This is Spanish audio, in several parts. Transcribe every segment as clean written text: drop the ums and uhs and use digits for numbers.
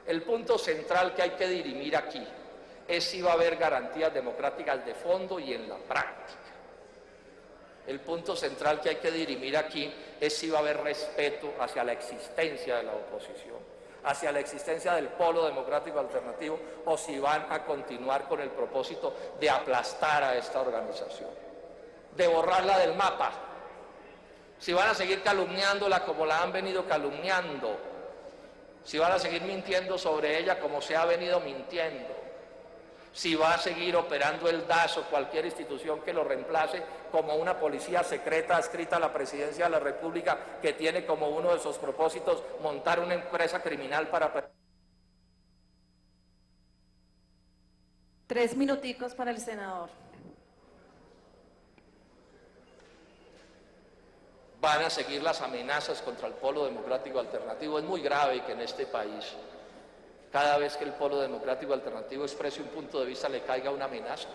El punto central que hay que dirimir aquí es si va a haber garantías democráticas de fondo y en la práctica. El punto central que hay que dirimir aquí es si va a haber respeto hacia la existencia de la oposición, hacia la existencia del polo democrático alternativo, o si van a continuar con el propósito de aplastar a esta organización, de borrarla del mapa, si van a seguir calumniándola como la han venido calumniando, si van a seguir mintiendo sobre ella como se ha venido mintiendo, si va a seguir operando el DAS o cualquier institución que lo reemplace como una policía secreta adscrita a la presidencia de la República, que tiene como uno de sus propósitos montar una empresa criminal para... 3 minuticos para el senador. Van a seguir las amenazas contra el polo democrático alternativo. Es muy grave que en este país, cada vez que el polo democrático alternativo exprese un punto de vista, le caiga una amenaza.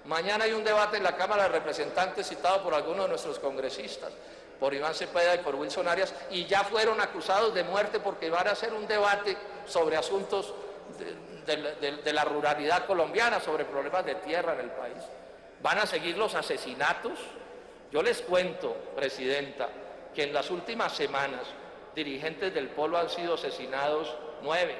Mañana hay un debate en la Cámara de Representantes citado por algunos de nuestros congresistas, por Iván Cepeda y por Wilson Arias, y ya fueron acusados de muerte porque van a hacer un debate sobre asuntos de la ruralidad colombiana, sobre problemas de tierra en el país. Van a seguir los asesinatos. Yo les cuento, Presidenta, que en las últimas semanas dirigentes del polo han sido asesinados 9,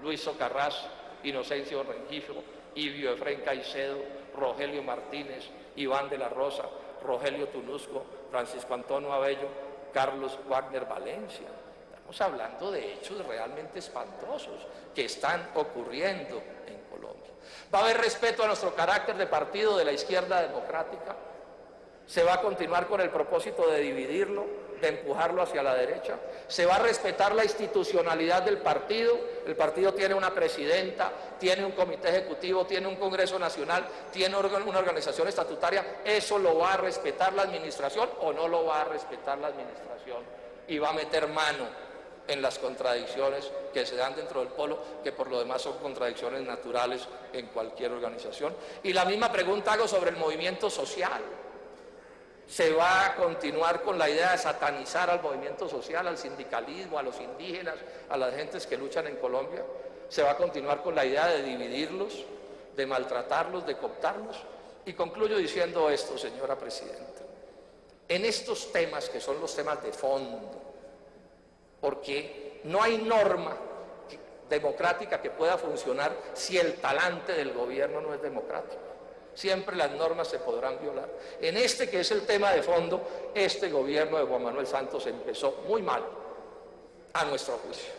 Luis Socarrás, Inocencio Rengifo, Ibio Efrén Caicedo, Rogelio Martínez, Iván de la Rosa, Rogelio Tunusco, Francisco Antonio Abello, Carlos Wagner Valencia. Estamos hablando de hechos realmente espantosos que están ocurriendo en Colombia. ¿Va a haber respeto a nuestro carácter de partido de la izquierda democrática? ¿Se va a continuar con el propósito de dividirlo, de empujarlo hacia la derecha? ¿Se va a respetar la institucionalidad del partido? El partido tiene una presidenta, tiene un comité ejecutivo, tiene un Congreso Nacional, tiene una organización estatutaria. ¿Eso lo va a respetar la administración o no lo va a respetar la administración? Y va a meter mano en las contradicciones que se dan dentro del polo, que por lo demás son contradicciones naturales en cualquier organización. Y la misma pregunta hago sobre el movimiento social. ¿Se va a continuar con la idea de satanizar al movimiento social, al sindicalismo, a los indígenas, a las gentes que luchan en Colombia? ¿Se va a continuar con la idea de dividirlos, de maltratarlos, de cooptarlos? Y concluyo diciendo esto, señora Presidenta. En estos temas, que son los temas de fondo, porque no hay norma democrática que pueda funcionar si el talante del gobierno no es democrático. Siempre las normas se podrán violar. En este, que es el tema de fondo, este gobierno de Juan Manuel Santos empezó muy mal, a nuestro juicio.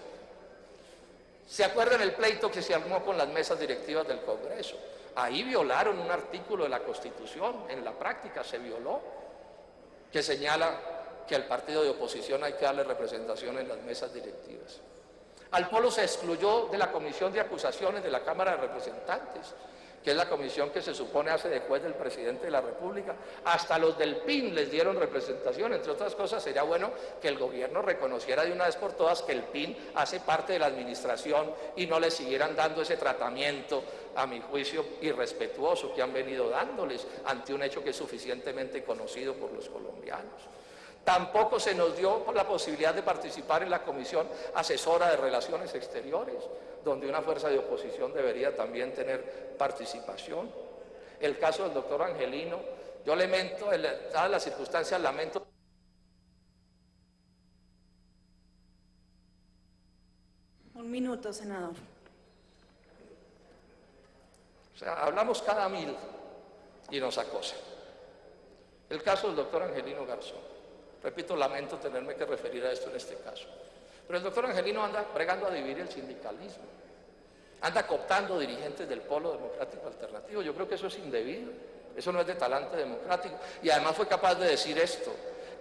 ¿Se acuerdan el pleito que se armó con las mesas directivas del Congreso? Ahí violaron un artículo de la Constitución, en la práctica se violó, que señala que al partido de oposición hay que darle representación en las mesas directivas. Al polo se excluyó de la Comisión de Acusaciones de la Cámara de Representantes, que es la comisión que se supone hace de juez del presidente de la República. Hasta los del PIN les dieron representación. Entre otras cosas, sería bueno que el gobierno reconociera de una vez por todas que el PIN hace parte de la administración y no les siguieran dando ese tratamiento, a mi juicio, irrespetuoso que han venido dándoles ante un hecho que es suficientemente conocido por los colombianos. Tampoco se nos dio la posibilidad de participar en la Comisión Asesora de Relaciones Exteriores, donde una fuerza de oposición debería también tener participación. El caso del doctor Angelino, yo lamento, dadas las circunstancias, lamento. Un minuto, senador. O sea, hablamos cada 1000 y nos acosan. El caso del doctor Angelino Garzón. Repito, lamento tenerme que referir a esto en este caso. Pero el doctor Angelino anda bregando a dividir el sindicalismo, anda cooptando dirigentes del polo democrático alternativo. Yo creo que eso es indebido, eso no es de talante democrático. Y además fue capaz de decir esto: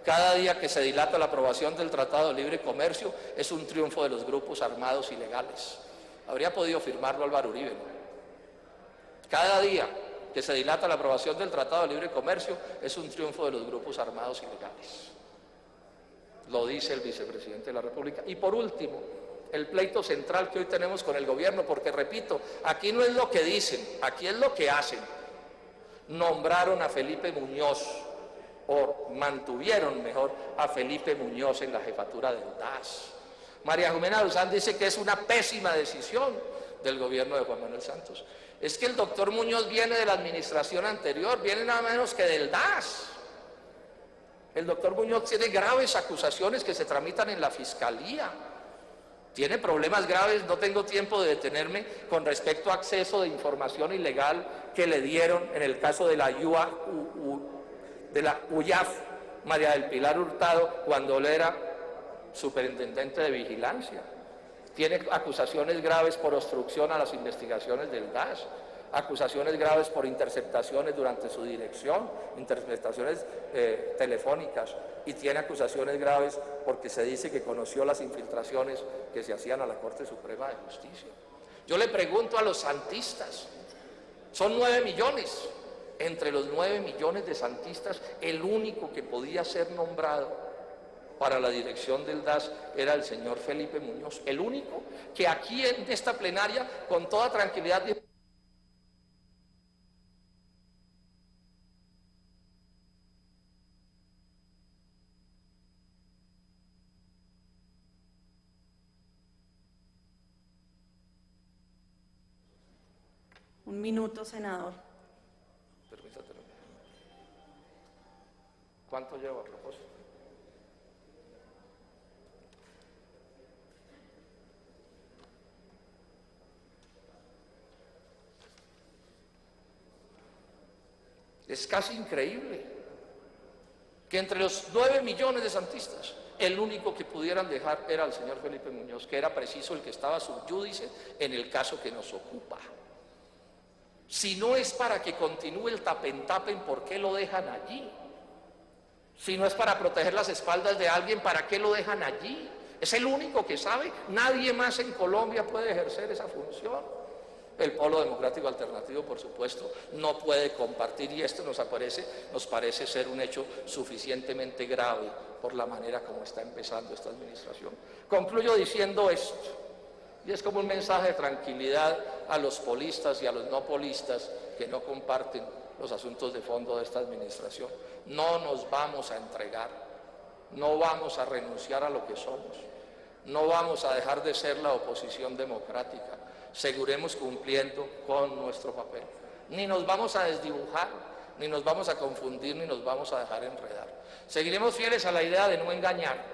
cada día que se dilata la aprobación del Tratado de Libre Comercio es un triunfo de los grupos armados ilegales. Habría podido firmarlo Álvaro Uribe, ¿no? Cada día que se dilata la aprobación del Tratado de Libre Comercio es un triunfo de los grupos armados ilegales. Lo dice el vicepresidente de la República. Y por último, el pleito central que hoy tenemos con el gobierno, porque repito, aquí no es lo que dicen, aquí es lo que hacen. Nombraron a Felipe Muñoz, o mantuvieron mejor a Felipe Muñoz en la jefatura del DAS. María Jimena Duzán dice que es una pésima decisión del gobierno de Juan Manuel Santos. Es que el doctor Muñoz viene de la administración anterior, viene nada menos que del DAS. El doctor Muñoz tiene graves acusaciones que se tramitan en la fiscalía. Tiene problemas graves, no tengo tiempo de detenerme con respecto a acceso de información ilegal que le dieron en el caso de la UIAF, María del Pilar Hurtado, cuando él era superintendente de vigilancia. Tiene acusaciones graves por obstrucción a las investigaciones del DAS, acusaciones graves por interceptaciones durante su dirección, interceptaciones telefónicas, y tiene acusaciones graves porque se dice que conoció las infiltraciones que se hacían a la Corte Suprema de Justicia. Yo le pregunto a los santistas, son 9 millones, entre los 9 millones de santistas, el único que podía ser nombrado para la dirección del DAS era el señor Felipe Muñoz, el único que aquí en esta plenaria con toda tranquilidad dijo: Un minuto, senador. Permítatelo. ¿Cuánto llevo a propósito? Es casi increíble que entre los 9 millones de santistas, el único que pudieran dejar era el señor Felipe Muñoz, que era preciso el que estaba subyúdice en el caso que nos ocupa. Si no es para que continúe el tapen-tapen, ¿por qué lo dejan allí? Si no es para proteger las espaldas de alguien, ¿para qué lo dejan allí? Es el único que sabe, nadie más en Colombia puede ejercer esa función. El Polo Democrático Alternativo, por supuesto, no puede compartir, y esto nos parece ser un hecho suficientemente grave por la manera como está empezando esta administración. Concluyo diciendo esto, y es como un mensaje de tranquilidad a los polistas y a los no polistas que no comparten los asuntos de fondo de esta administración. No nos vamos a entregar, no vamos a renunciar a lo que somos, no vamos a dejar de ser la oposición democrática. Seguiremos cumpliendo con nuestro papel. Ni nos vamos a desdibujar, ni nos vamos a confundir, ni nos vamos a dejar enredar. Seguiremos fieles a la idea de no engañar,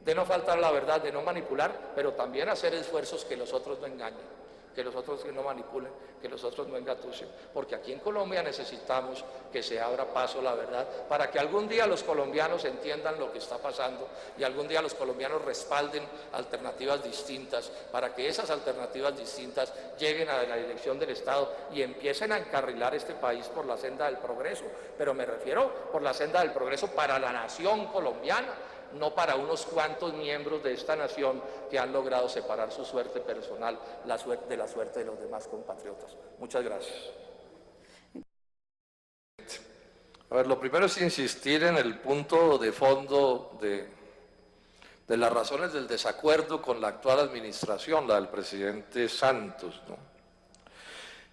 de no faltar a la verdad, de no manipular, pero también hacer esfuerzos que los otros no engañen, que los otros no manipulen, que los otros no engatusen, porque aquí en Colombia necesitamos que se abra paso la verdad, para que algún día los colombianos entiendan lo que está pasando y algún día los colombianos respalden alternativas distintas, para que esas alternativas distintas lleguen a la dirección del Estado y empiecen a encarrilar este país por la senda del progreso, pero me refiero por la senda del progreso para la nación colombiana, no para unos cuantos miembros de esta nación que han logrado separar su suerte personal de la suerte de los demás compatriotas. Muchas gracias. A ver, lo primero es insistir en el punto de fondo de las razones del desacuerdo con la actual administración, la del presidente Santos, ¿no?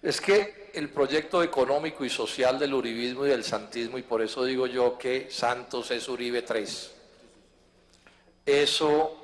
Es que el proyecto económico y social del uribismo y del santismo, y por eso digo yo que Santos es Uribe 3, eso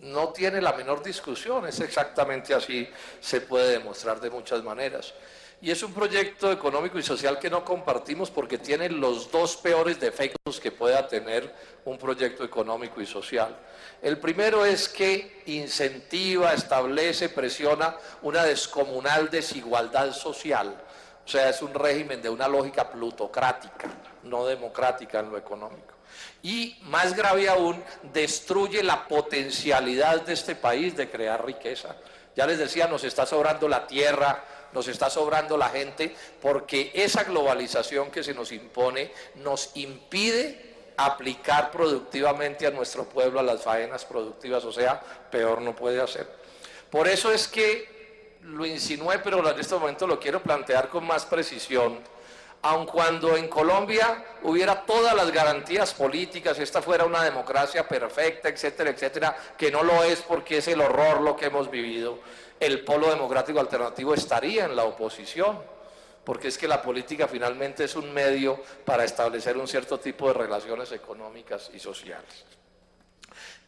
no tiene la menor discusión, es exactamente así, se puede demostrar de muchas maneras. Y es un proyecto económico y social que no compartimos porque tiene los dos peores defectos que pueda tener un proyecto económico y social. El primero es que incentiva, establece, presiona una descomunal desigualdad social. O sea, es un régimen de una lógica plutocrática, no democrática en lo económico. Y más grave aún, destruye la potencialidad de este país de crear riqueza. Ya les decía, nos está sobrando la tierra, nos está sobrando la gente, porque esa globalización que se nos impone nos impide aplicar productivamente a nuestro pueblo a las faenas productivas, o sea, peor no puede hacer. Por eso es que lo insinué, pero en este momento lo quiero plantear con más precisión. Aun cuando en Colombia hubiera todas las garantías políticas, esta fuera una democracia perfecta, etcétera, etcétera, que no lo es porque es el horror lo que hemos vivido, el Polo Democrático Alternativo estaría en la oposición, porque es que la política finalmente es un medio para establecer un cierto tipo de relaciones económicas y sociales.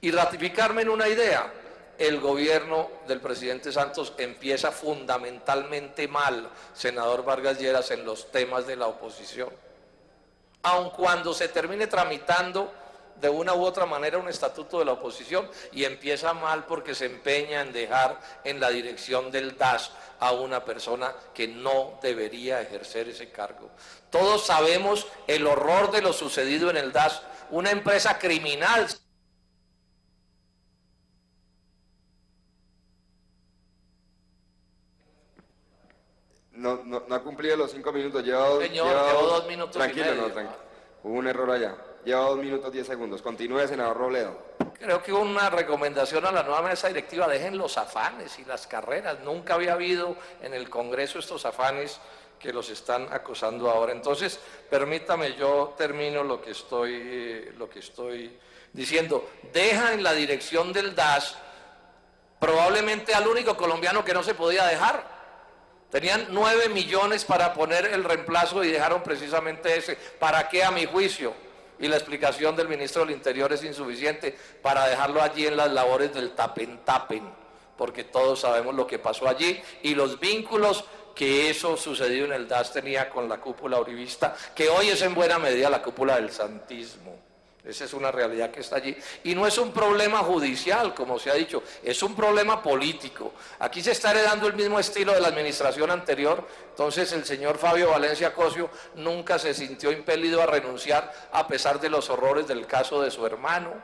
Y ratificarme en una idea: el gobierno del presidente Santos empieza fundamentalmente mal, senador Vargas Lleras, en los temas de la oposición. Aun cuando se termine tramitando de una u otra manera un estatuto de la oposición, y empieza mal porque se empeña en dejar en la dirección del DAS a una persona que no debería ejercer ese cargo. Todos sabemos el horror de lo sucedido en el DAS, una empresa criminal. No ha cumplido los 5 minutos, lleva llevo 2 minutos tranquilo, y medio. No, tranquilo. Hubo un error allá. Lleva 2 minutos 10 segundos. Continúe, senador Robledo. Creo que una recomendación a la nueva mesa directiva: dejen los afanes y las carreras. Nunca había habido en el Congreso estos afanes que los están acosando ahora. Entonces, permítame, yo termino lo que estoy diciendo. Deja en la dirección del DAS probablemente al único colombiano que no se podía dejar. Tenían 9 millones para poner el reemplazo y dejaron precisamente ese. ¿Para qué, a mi juicio? Y la explicación del ministro del Interior es insuficiente, para dejarlo allí en las labores del tapen, porque todos sabemos lo que pasó allí y los vínculos que eso sucedido en el DAS tenía con la cúpula uribista, que hoy es en buena medida la cúpula del santismo. Esa es una realidad que está allí. Y no es un problema judicial, como se ha dicho, es un problema político. Aquí se está heredando el mismo estilo de la administración anterior. Entonces el señor Fabio Valencia Cosio nunca se sintió impelido a renunciar a pesar de los horrores del caso de su hermano.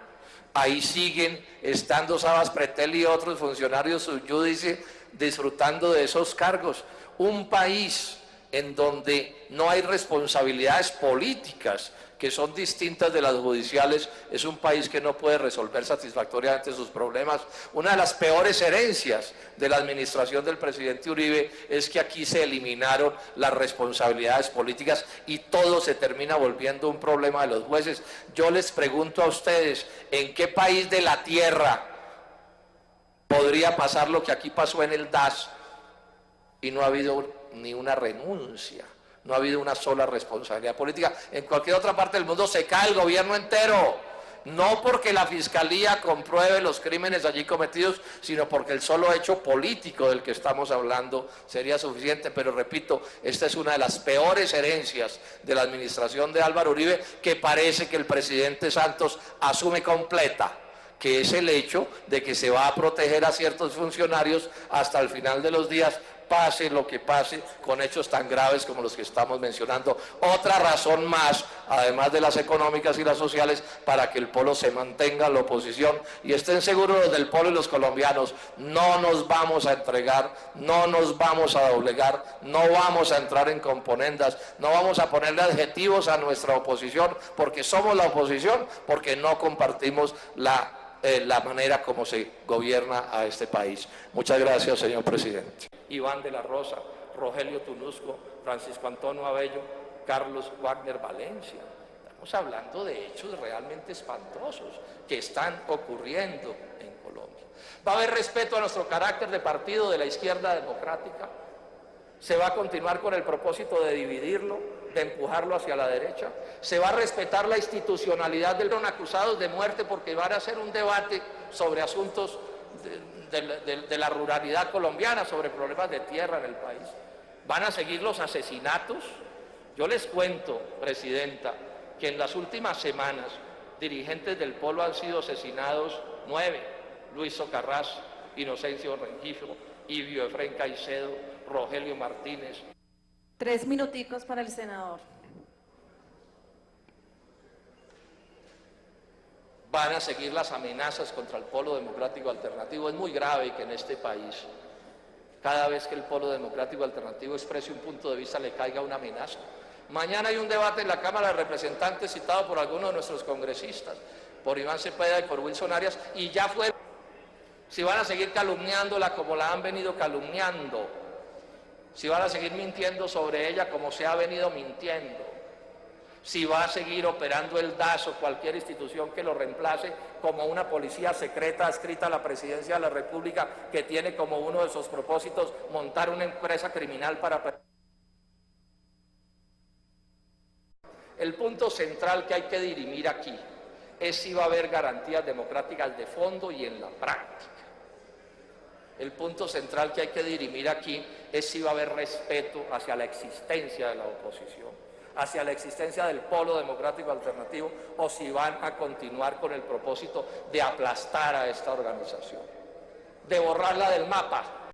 Ahí siguen estando Sabas Pretel y otros funcionarios sub iudice disfrutando de esos cargos. Un país en donde no hay responsabilidades políticas que son distintas de las judiciales, es un país que no puede resolver satisfactoriamente sus problemas. Una de las peores herencias de la administración del presidente Uribe es que aquí se eliminaron las responsabilidades políticas y todo se termina volviendo un problema de los jueces. Yo les pregunto a ustedes, ¿en qué país de la tierra podría pasar lo que aquí pasó en el DAS y no ha habido ni una renuncia? No ha habido una sola responsabilidad política. En cualquier otra parte del mundo se cae el gobierno entero, no porque la fiscalía compruebe los crímenes allí cometidos, sino porque el solo hecho político del que estamos hablando sería suficiente. Pero repito, esta es una de las peores herencias de la administración de Álvaro Uribe, que parece que el presidente Santos asume completa, que es el hecho de que se va a proteger a ciertos funcionarios hasta el final de los días, pase lo que pase, con hechos tan graves como los que estamos mencionando. Otra razón más, además de las económicas y las sociales, para que el polo se mantenga en la oposición. Y estén seguros los del polo y los colombianos, no nos vamos a entregar, no nos vamos a doblegar, no vamos a entrar en componendas, no vamos a ponerle adjetivos a nuestra oposición, porque somos la oposición, porque no compartimos la manera como se gobierna a este país. Muchas gracias, señor presidente. Iván de la Rosa, Rogelio Tunusco, Francisco Antonio Abello, Carlos Wagner Valencia. Estamos hablando de hechos realmente espantosos que están ocurriendo en Colombia. ¿Va a haber respeto a nuestro carácter de partido de la izquierda democrática? ¿Se va a continuar con el propósito de dividirlo, de empujarlo hacia la derecha? ¿Se va a respetar la institucionalidad de los acusados de muerte porque van a hacer un debate sobre asuntos de la ruralidad colombiana, sobre problemas de tierra en el país? ¿Van a seguir los asesinatos? Yo les cuento, presidenta, que en las últimas semanas dirigentes del polo han sido asesinados 9: Luis Socarrás, Inocencio Rengifo, Ibio Efrén Caicedo, Rogelio Martínez. 3 minuticos para el senador. Van a seguir las amenazas contra el polo democrático alternativo. Es muy grave que en este país, cada vez que el polo democrático alternativo exprese un punto de vista, le caiga una amenaza. Mañana hay un debate en la Cámara de Representantes citado por algunos de nuestros congresistas, por Iván Cepeda y por Wilson Arias, y ya fue. Si van a seguir calumniándola como la han venido calumniando, si van a seguir mintiendo sobre ella como se ha venido mintiendo, si va a seguir operando el DAS o cualquier institución que lo reemplace como una policía secreta adscrita a la presidencia de la República, que tiene como uno de sus propósitos montar una empresa criminal para... El punto central que hay que dirimir aquí es si va a haber garantías democráticas de fondo y en la práctica. El punto central que hay que dirimir aquí es si va a haber respeto hacia la existencia de la oposición, hacia la existencia del polo democrático alternativo, o si van a continuar con el propósito de aplastar a esta organización, de borrarla del mapa,